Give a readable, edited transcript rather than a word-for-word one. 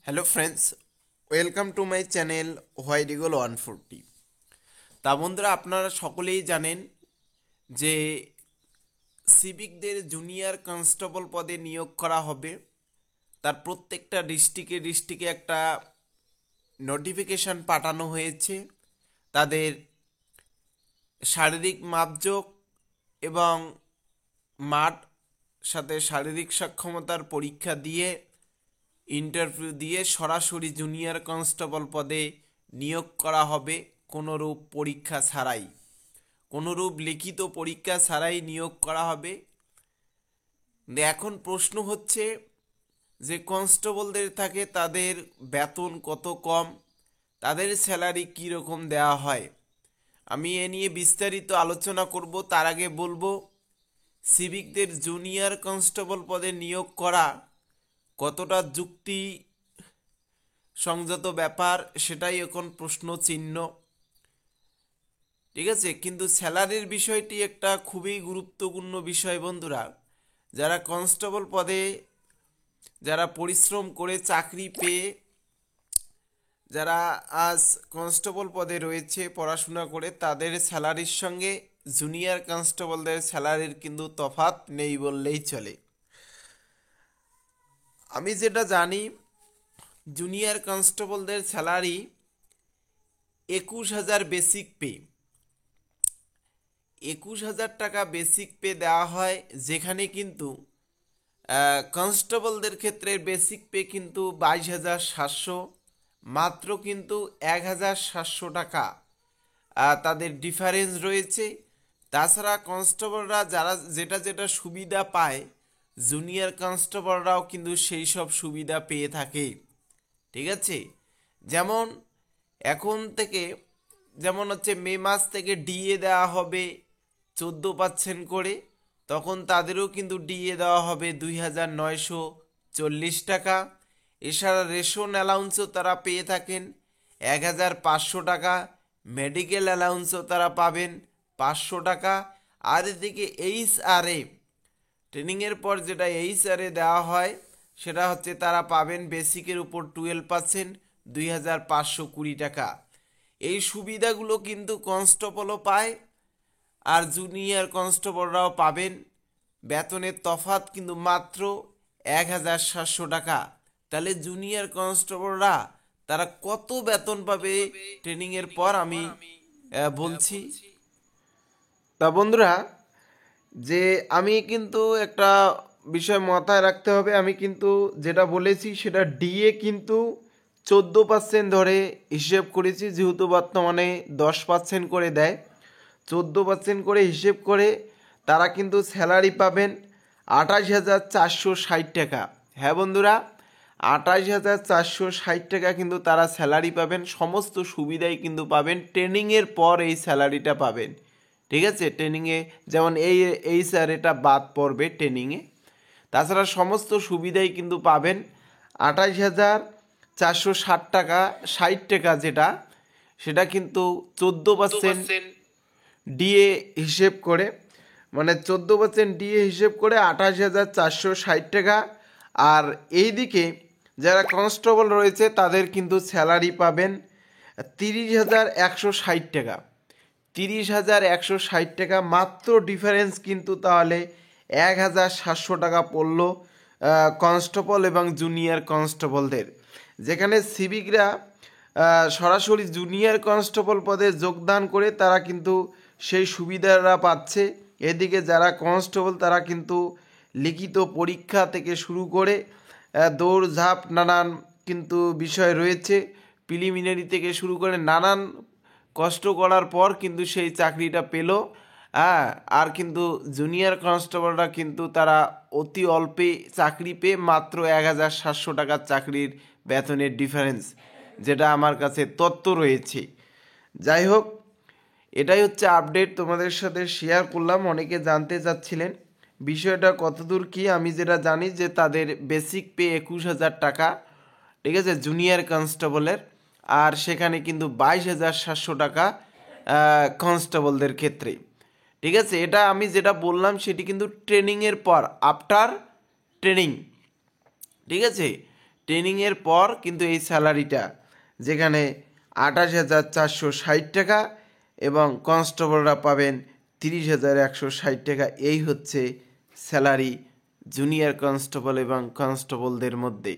Hello friends, welcome to my channel white eagle 140। তা বন্ধুরা, আপনারা সকলেই জানেন যে সিভিকদের জুনিয়র কনস্টেবল পদে নিয়োগ করা হবে। তার প্রত্যেকটা ডিস্ট্রিক্টে একটা নোটিফিকেশন পাঠানো হয়েছে। তাদের শারীরিক মাপজোক এবং মাঠ সাথে শারীরিক সক্ষমতার পরীক্ষা দিয়ে ইন্টারভিউ দিয়ে সরাসরি জুনিয়র কনস্টেবল পদে নিয়োগ করা হবে, কোনোরূপ পরীক্ষা ছাড়াই, কোনোরূপ লিখিত পরীক্ষা ছাড়াই নিয়োগ করা হবে। এখন প্রশ্ন হচ্ছে যে কনস্টেবলদের থাকে তাদের বেতন কত কম, তাদের স্যালারি কীরকম দেওয়া হয়। আমি এ নিয়ে বিস্তারিত আলোচনা করব। তার আগে বলবো, সিভিকদের জুনিয়র কনস্টেবল পদে নিয়োগ করা কতটা যুক্তি সংযত ব্যাপার, সেটাই এখন প্রশ্ন চিহ্ন। ঠিক আছে, কিন্তু স্যালারির বিষয়টি একটা খুবই গুরুত্বপূর্ণ বিষয় বন্ধুরা। যারা কনস্টেবল পদে যারা পরিশ্রম করে চাকরি পেয়ে যারা আজ কনস্টেবল পদে রয়েছে পড়াশোনা করে, তাদের স্যালারির সঙ্গে জুনিয়র কনস্টেবলদের স্যালারির কিন্তু তফাৎ নেই বললেই চলে। আমি যেটা জানি, জুনিয়র কনস্টেবলদের স্যালারি 21,000 বেসিক পে, 21,000 টাকা বেসিক পে দেওয়া হয়। যেখানে কিন্তু কনস্টেবলদের ক্ষেত্রে বেসিক পে কিন্তু 22,700, মাত্র কিন্তু 1,700 টাকা তাদের ডিফারেন্স রয়েছে। তাছাড়া কনস্টেবলরা যারা যেটা যেটা সুবিধা পায়, জুনিয়র কনস্টেবলরাও কিন্তু সেই সব সুবিধা পেয়ে থাকে। ঠিক আছে, যেমন এখন থেকে, যেমন হচ্ছে মে মাস থেকে ডিএ দেওয়া হবে 14% করে, তখন তাদেরও কিন্তু ডিএ দেওয়া হবে 2,940 টাকা। এছাড়া রেশন অ্যালাউন্সও তারা পেয়ে থাকেন 1,500 টাকা, মেডিকেল অ্যালাউন্সও তারা পাবেন 500 টাকা। আর এদিকে এইচআরএ, ট্রেনিংয়ের পর যেটা এইচআরএ দেওয়া হয়, সেটা হচ্ছে তারা পাবেন বেসিকের উপর 12%, 2,520 টাকা। এই সুবিধাগুলো কিন্তু কনস্টেবলও পায় আর জুনিয়র কনস্টেবলরাও পাবেন। বেতনের তফাৎ কিন্তু মাত্র 1,700 টাকা। তাহলে জুনিয়র কনস্টেবলরা তারা কত বেতন পাবে ট্রেনিংয়ের পর, আমি বলছি। তা বন্ধুরা, যে আমি কিন্তু একটা বিষয় মাথায় রাখতে হবে। আমি কিন্তু যেটা বলেছি সেটা ডিএ কিন্তু 14% ধরে হিসেব করেছি, যেহেতু বর্তমানে 10% করে দেয়। 14% করে হিসেব করে তারা কিন্তু স্যালারি পাবেন 28,460 টাকা। হ্যাঁ বন্ধুরা, 28,460 টাকা কিন্তু তারা স্যালারি পাবেন। সমস্ত সুবিধাই কিন্তু পাবেন, ট্রেনিংয়ের পর এই স্যালারিটা পাবেন। ঠিক আছে, ট্রেনিংয়ে যেমন এই স্যার এটা বাদ পড়বে ট্রেনিংয়ে। তাছাড়া সমস্ত সুবিধাই কিন্তু পাবেন। 28,460 টাকা, 60 টাকা যেটা, সেটা কিন্তু 14% ডিএ হিসেব করে, মানে 14% ডিএ হিসেব করে 28,460 টাকা। আর এইদিকে যারা কনস্টেবল রয়েছে তাদের কিন্তু স্যালারি পাবেন 30,160 টাকা। 30,160 টাকা মাত্র ডিফারেন্স কিন্তু তাহলে 1,700 টাকা পড়লো কনস্টেবল এবং জুনিয়র কনস্টেবলদের। যেখানে সিভিকরা সরাসরি জুনিয়র কনস্টেবল পদে যোগদান করে তারা কিন্তু সেই সুবিধাটা পাচ্ছে। এদিকে যারা কনস্টেবল তারা কিন্তু লিখিত পরীক্ষা থেকে শুরু করে দৌড়ঝাঁপ নানান কিন্তু বিষয় রয়েছে, প্রিলিমিনারি থেকে শুরু করে নানান কষ্ট করার পর কিন্তু সেই চাকরিটা পেল। হ্যাঁ, আর কিন্তু জুনিয়র কনস্টেবলরা কিন্তু তারা অতি অল্পে চাকরি পেয়ে মাত্র 1,700 টাকার চাকরির বেতনের ডিফারেন্স, যেটা আমার কাছে তথ্য রয়েছে। যাই হোক, এটাই হচ্ছে আপডেট, তোমাদের সাথে শেয়ার করলাম। অনেকে জানতে চাচ্ছিলেন বিষয়টা কতদূর কি। আমি যেটা জানি যে তাদের বেসিক পে 21,000 টাকা, ঠিক আছে, জুনিয়র কনস্টেবলের। আর সেখানে কিন্তু 22,700 টাকা কনস্টেবলদের ক্ষেত্রে। ঠিক আছে, এটা আমি যেটা বললাম সেটি কিন্তু ট্রেনিংয়ের পর, আফটার ট্রেনিং। ঠিক আছে, ট্রেনিংয়ের পর কিন্তু এই স্যালারিটা, যেখানে 28,460 টাকা এবং কনস্টেবলরা পাবেন 30,160 টাকা। এই হচ্ছে স্যালারি জুনিয়র কনস্টেবল এবং কনস্টেবলদের মধ্যে।